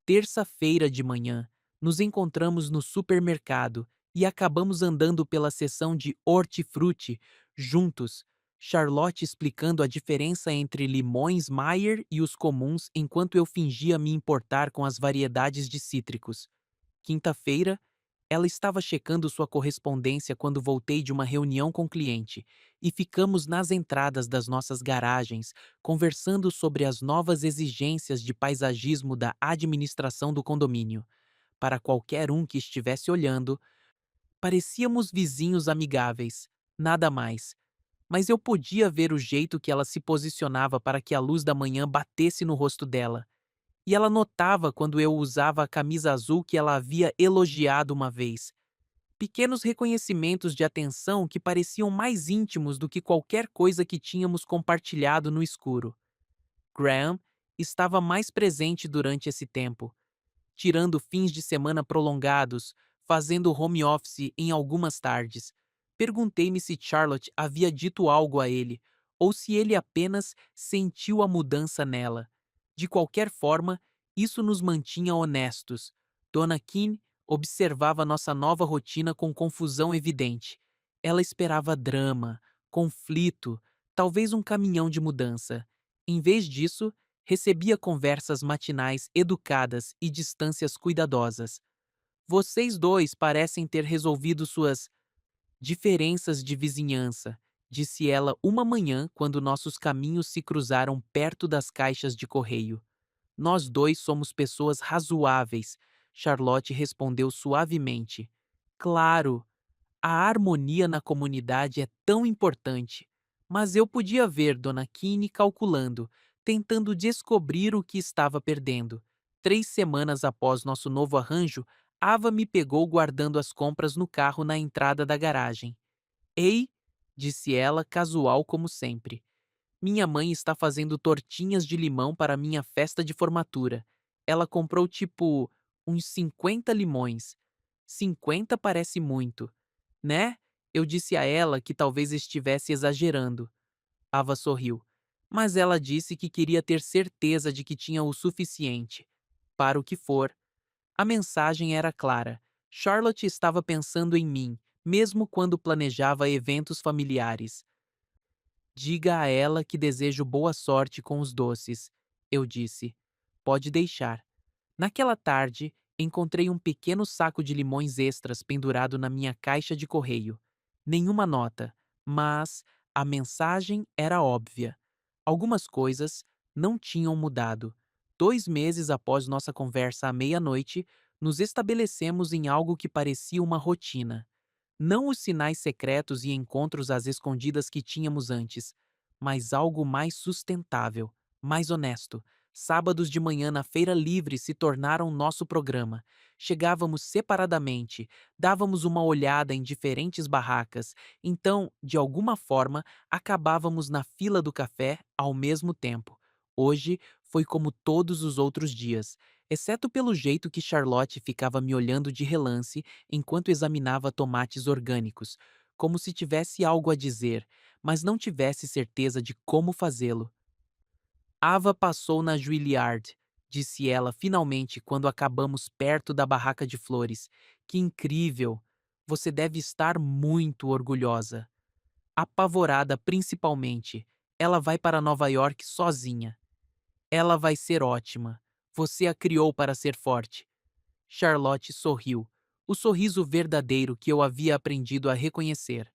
Terça-feira de manhã, nos encontramos no supermercado e acabamos andando pela seção de hortifruti juntos, Charlotte explicando a diferença entre limões Meyer e os comuns enquanto eu fingia me importar com as variedades de cítricos. Quinta-feira, ela estava checando sua correspondência quando voltei de uma reunião com cliente e ficamos nas entradas das nossas garagens, conversando sobre as novas exigências de paisagismo da administração do condomínio. Para qualquer um que estivesse olhando, parecíamos vizinhos amigáveis, nada mais. Mas eu podia ver o jeito que ela se posicionava para que a luz da manhã batesse no rosto dela. E ela notava quando eu usava a camisa azul que ela havia elogiado uma vez. Pequenos reconhecimentos de atenção que pareciam mais íntimos do que qualquer coisa que tínhamos compartilhado no escuro. Graham estava mais presente durante esse tempo, tirando fins de semana prolongados, fazendo home office em algumas tardes. Perguntei-me se Charlotte havia dito algo a ele, ou se ele apenas sentiu a mudança nela. De qualquer forma, isso nos mantinha honestos. Dona Keane observava nossa nova rotina com confusão evidente. Ela esperava drama, conflito, talvez um caminhão de mudança. Em vez disso, recebia conversas matinais educadas e distâncias cuidadosas. Vocês dois parecem ter resolvido suas diferenças de vizinhança, disse ela uma manhã quando nossos caminhos se cruzaram perto das caixas de correio. Nós dois somos pessoas razoáveis, Charlotte respondeu suavemente. Claro, a harmonia na comunidade é tão importante, mas eu podia ver Dona Keane calculando, tentando descobrir o que estava perdendo. 3 semanas após nosso novo arranjo, Ava me pegou guardando as compras no carro na entrada da garagem. Ei, disse ela, casual como sempre. Minha mãe está fazendo tortinhas de limão para minha festa de formatura. Ela comprou tipo uns 50 limões. 50 parece muito, né? Eu disse a ela que talvez estivesse exagerando. Ava sorriu. Mas ela disse que queria ter certeza de que tinha o suficiente. Para o que for. A mensagem era clara. Charlotte estava pensando em mim, mesmo quando planejava eventos familiares. Diga a ela que desejo boa sorte com os doces, eu disse. Pode deixar. Naquela tarde, encontrei um pequeno saco de limões extras pendurado na minha caixa de correio. Nenhuma nota, mas a mensagem era óbvia. Algumas coisas não tinham mudado. 2 meses após nossa conversa à meia-noite, nos estabelecemos em algo que parecia uma rotina. Não os sinais secretos e encontros às escondidas que tínhamos antes, mas algo mais sustentável, mais honesto. Sábados de manhã na Feira Livre se tornaram nosso programa. Chegávamos separadamente, dávamos uma olhada em diferentes barracas, então, de alguma forma, acabávamos na fila do café ao mesmo tempo. Hoje foi como todos os outros dias, exceto pelo jeito que Charlotte ficava me olhando de relance enquanto examinava tomates orgânicos, como se tivesse algo a dizer, mas não tivesse certeza de como fazê-lo. Ava passou na Juilliard, disse ela finalmente quando acabamos perto da barraca de flores. Que incrível! Você deve estar muito orgulhosa. Apavorada principalmente. Ela vai para Nova York sozinha. Ela vai ser ótima. Você a criou para ser forte. Charlotte sorriu, o sorriso verdadeiro que eu havia aprendido a reconhecer.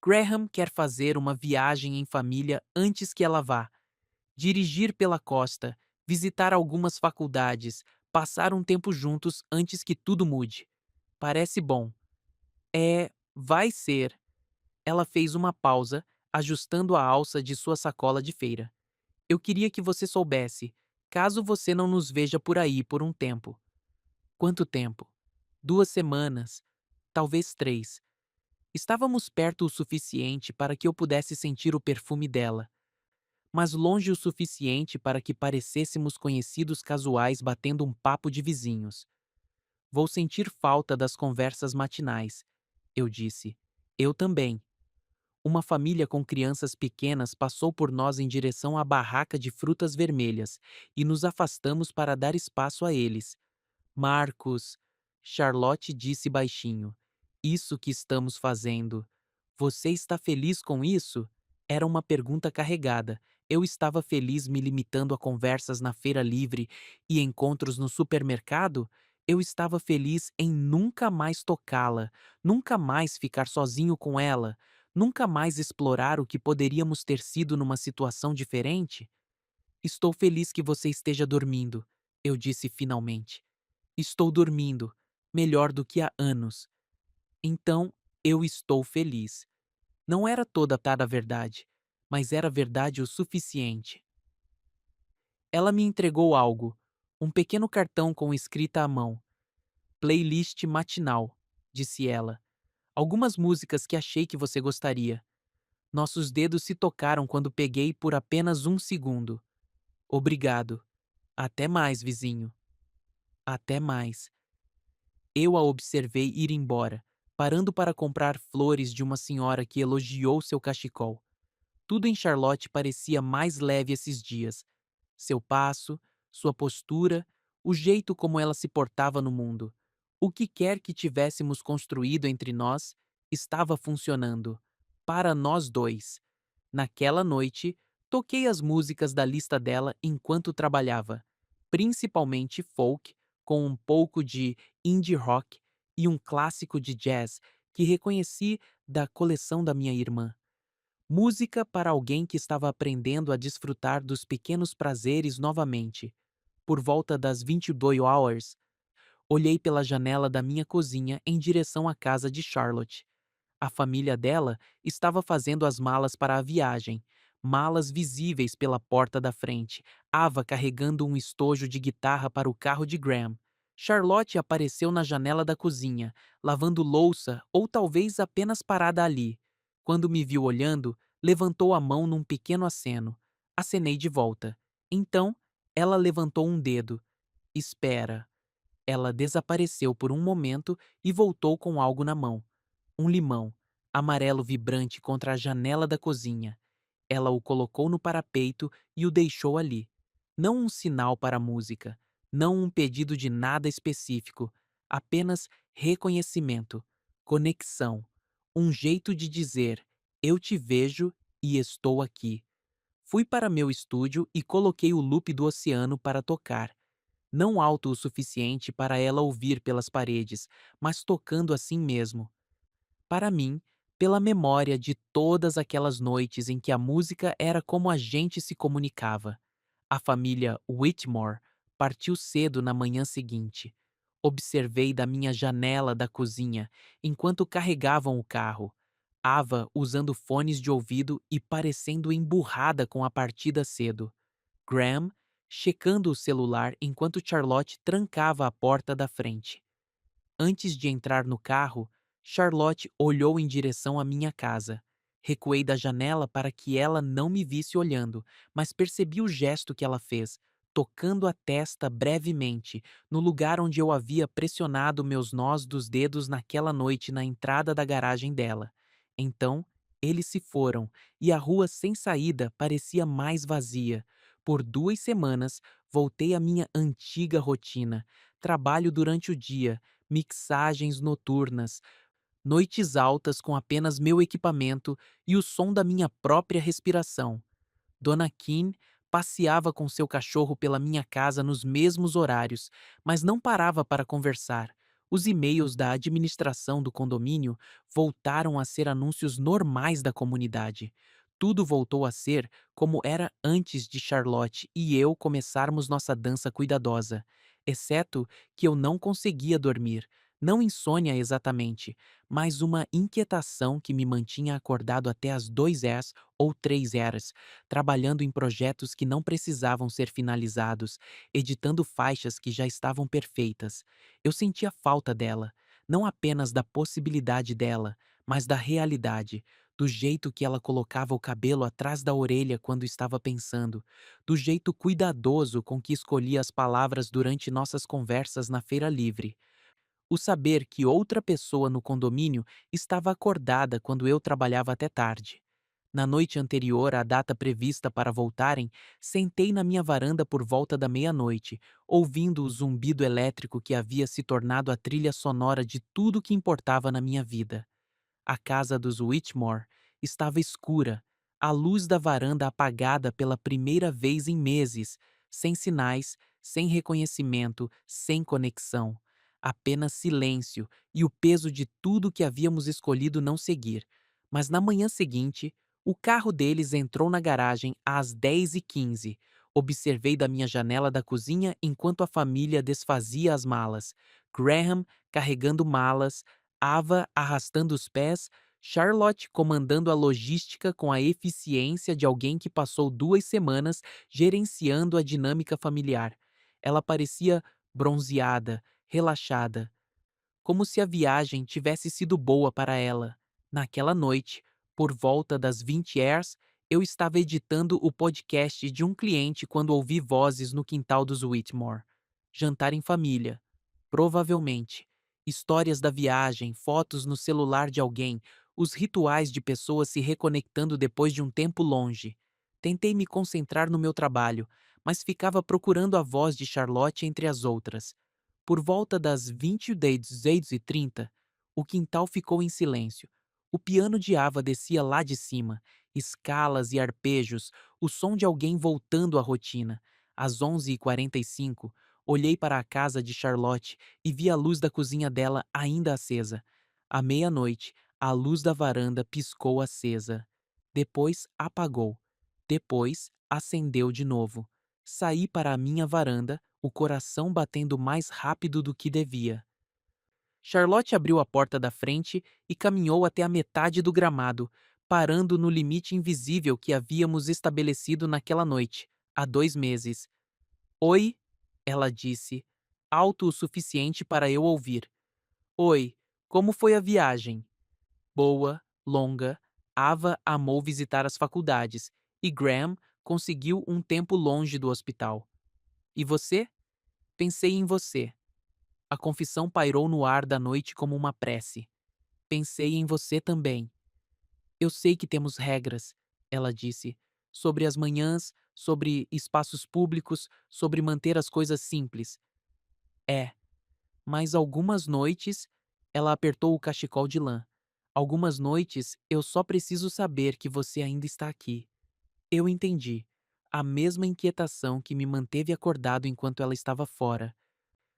Graham quer fazer uma viagem em família antes que ela vá. Dirigir pela costa, visitar algumas faculdades, passar um tempo juntos antes que tudo mude. Parece bom. Vai ser. Ela fez uma pausa, ajustando a alça de sua sacola de feira. Eu queria que você soubesse, caso você não nos veja por aí por um tempo. Quanto tempo? 2 semanas, talvez 3. Estávamos perto o suficiente para que eu pudesse sentir o perfume dela, mas longe o suficiente para que parecêssemos conhecidos casuais batendo um papo de vizinhos. Vou sentir falta das conversas matinais, eu disse. Eu também. Uma família com crianças pequenas passou por nós em direção à barraca de frutas vermelhas e nos afastamos para dar espaço a eles. Marcos, Charlotte disse baixinho. Isso que estamos fazendo. Você está feliz com isso? Era uma pergunta carregada. Eu estava feliz me limitando a conversas na feira livre e encontros no supermercado? Eu estava feliz em nunca mais tocá-la, nunca mais ficar sozinho com ela, nunca mais explorar o que poderíamos ter sido numa situação diferente? Estou feliz que você esteja dormindo, eu disse finalmente. Estou dormindo, melhor do que há anos. Então, eu estou feliz. Não era toda a verdade, mas era verdade o suficiente. Ela me entregou algo, um pequeno cartão com escrita à mão. Playlist matinal, disse ela. Algumas músicas que achei que você gostaria. Nossos dedos se tocaram quando peguei por apenas um segundo. Obrigado. Até mais, vizinho. Até mais. Eu a observei ir embora, parando para comprar flores de uma senhora que elogiou seu cachecol. Tudo em Charlotte parecia mais leve esses dias. Seu passo, sua postura, o jeito como ela se portava no mundo. O que quer que tivéssemos construído entre nós estava funcionando. Para nós dois. Naquela noite, toquei as músicas da lista dela enquanto trabalhava, principalmente folk, com um pouco de indie rock e um clássico de jazz que reconheci da coleção da minha irmã. Música para alguém que estava aprendendo a desfrutar dos pequenos prazeres novamente. Por volta das 22 horas, olhei pela janela da minha cozinha em direção à casa de Charlotte. A família dela estava fazendo as malas para a viagem, malas visíveis pela porta da frente, Ava carregando um estojo de guitarra para o carro de Graham. Charlotte apareceu na janela da cozinha, lavando louça ou talvez apenas parada ali. Quando me viu olhando, levantou a mão num pequeno aceno. Acenei de volta. Então, ela levantou um dedo. Espera. Ela desapareceu por um momento e voltou com algo na mão. Um limão, amarelo vibrante contra a janela da cozinha. Ela o colocou no parapeito e o deixou ali. Não um sinal para a música, não um pedido de nada específico, apenas reconhecimento, conexão, um jeito de dizer: eu te vejo e estou aqui. Fui para meu estúdio e coloquei o loop do oceano para tocar. Não alto o suficiente para ela ouvir pelas paredes, mas tocando assim mesmo. Para mim, pela memória de todas aquelas noites em que a música era como a gente se comunicava. A família Whitmore partiu cedo na manhã seguinte. Observei da minha janela da cozinha enquanto carregavam o carro. Ava usando fones de ouvido e parecendo emburrada com a partida cedo. Graham checando o celular enquanto Charlotte trancava a porta da frente. Antes de entrar no carro, Charlotte olhou em direção à minha casa. Recuei da janela para que ela não me visse olhando, mas percebi o gesto que ela fez, tocando a testa brevemente, no lugar onde eu havia pressionado meus nós dos dedos naquela noite na entrada da garagem dela. Então, eles se foram, e a rua sem saída parecia mais vazia. Por 2 semanas, voltei à minha antiga rotina. Trabalho durante o dia, mixagens noturnas, noites altas com apenas meu equipamento e o som da minha própria respiração. Dona Kim passeava com seu cachorro pela minha casa nos mesmos horários, mas não parava para conversar. Os e-mails da administração do condomínio voltaram a ser anúncios normais da comunidade. Tudo voltou a ser como era antes de Charlotte e eu começarmos nossa dança cuidadosa, exceto que eu não conseguia dormir. Não insônia exatamente, mas uma inquietação que me mantinha acordado até as 2 ou 3 trabalhando em projetos que não precisavam ser finalizados, editando faixas que já estavam perfeitas. Eu sentia falta dela, não apenas da possibilidade dela, mas da realidade, do jeito que ela colocava o cabelo atrás da orelha quando estava pensando, do jeito cuidadoso com que escolhia as palavras durante nossas conversas na feira livre. O saber que outra pessoa no condomínio estava acordada quando eu trabalhava até tarde. Na noite anterior à data prevista para voltarem, sentei na minha varanda por volta da meia-noite, ouvindo o zumbido elétrico que havia se tornado a trilha sonora de tudo que importava na minha vida. A casa dos Whitmore estava escura, a luz da varanda apagada pela primeira vez em meses, sem sinais, sem reconhecimento, sem conexão. Apenas silêncio e o peso de tudo que havíamos escolhido não seguir. Mas na manhã seguinte, o carro deles entrou na garagem às 10h15. Observei da minha janela da cozinha enquanto a família desfazia as malas. Graham carregando malas, Ava arrastando os pés, Charlotte comandando a logística com a eficiência de alguém que passou 2 semanas gerenciando a dinâmica familiar. Ela parecia bronzeada, relaxada, como se a viagem tivesse sido boa para ela. Naquela noite, por volta das 20h, eu estava editando o podcast de um cliente quando ouvi vozes no quintal dos Whitmore. Jantar em família. Provavelmente. Histórias da viagem, fotos no celular de alguém, os rituais de pessoas se reconectando depois de um tempo longe. Tentei me concentrar no meu trabalho, mas ficava procurando a voz de Charlotte entre as outras. Por volta das 20h30, o quintal ficou em silêncio. O piano de Ava descia lá de cima, escalas e arpejos, o som de alguém voltando à rotina. Às 11h45, olhei para a casa de Charlotte e vi a luz da cozinha dela ainda acesa. À meia-noite, a luz da varanda piscou acesa. Depois apagou. Depois acendeu de novo. Saí para a minha varanda, o coração batendo mais rápido do que devia. Charlotte abriu a porta da frente e caminhou até a metade do gramado, parando no limite invisível que havíamos estabelecido naquela noite, há 2 meses. Oi, ela disse, alto o suficiente para eu ouvir. Oi, como foi a viagem? Boa, longa. Ava amou visitar as faculdades e Graham conseguiu um tempo longe do hospital. E você? Pensei em você. A confissão pairou no ar da noite como uma prece. Pensei em você também. Eu sei que temos regras, ela disse, sobre as manhãs, sobre espaços públicos, sobre manter as coisas simples. É, mas algumas noites, ela apertou o cachecol de lã. Algumas noites eu só preciso saber que você ainda está aqui. Eu entendi. A mesma inquietação que me manteve acordado enquanto ela estava fora.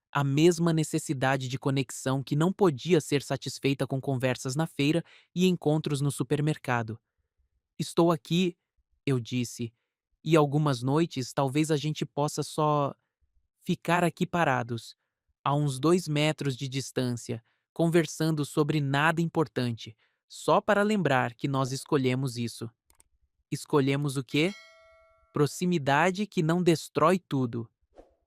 A mesma necessidade de conexão que não podia ser satisfeita com conversas na feira e encontros no supermercado. Estou aqui, eu disse, e algumas noites talvez a gente possa só ficar aqui parados, a uns 2 metros de distância, conversando sobre nada importante, só para lembrar que nós escolhemos isso. Escolhemos o quê? Proximidade que não destrói tudo.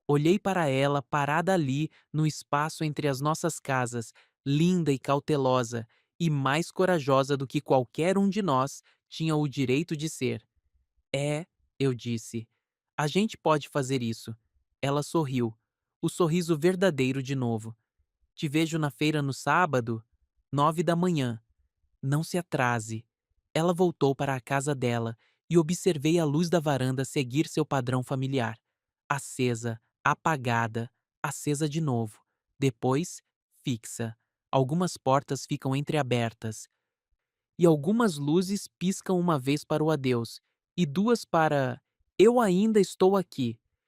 Olhei para ela parada ali no espaço entre as nossas casas, linda e cautelosa, e mais corajosa do que qualquer um de nós tinha o direito de ser. É, eu disse. A gente pode fazer isso. Ela sorriu. O sorriso verdadeiro de novo. Te vejo na feira no sábado, 9 da manhã. Não se atrase. Ela voltou para a casa dela e observei a luz da varanda seguir seu padrão familiar. Acesa, apagada, acesa de novo. Depois, fixa. Algumas portas ficam entreabertas. E algumas luzes piscam uma vez para o adeus, e duas para eu ainda estou aqui.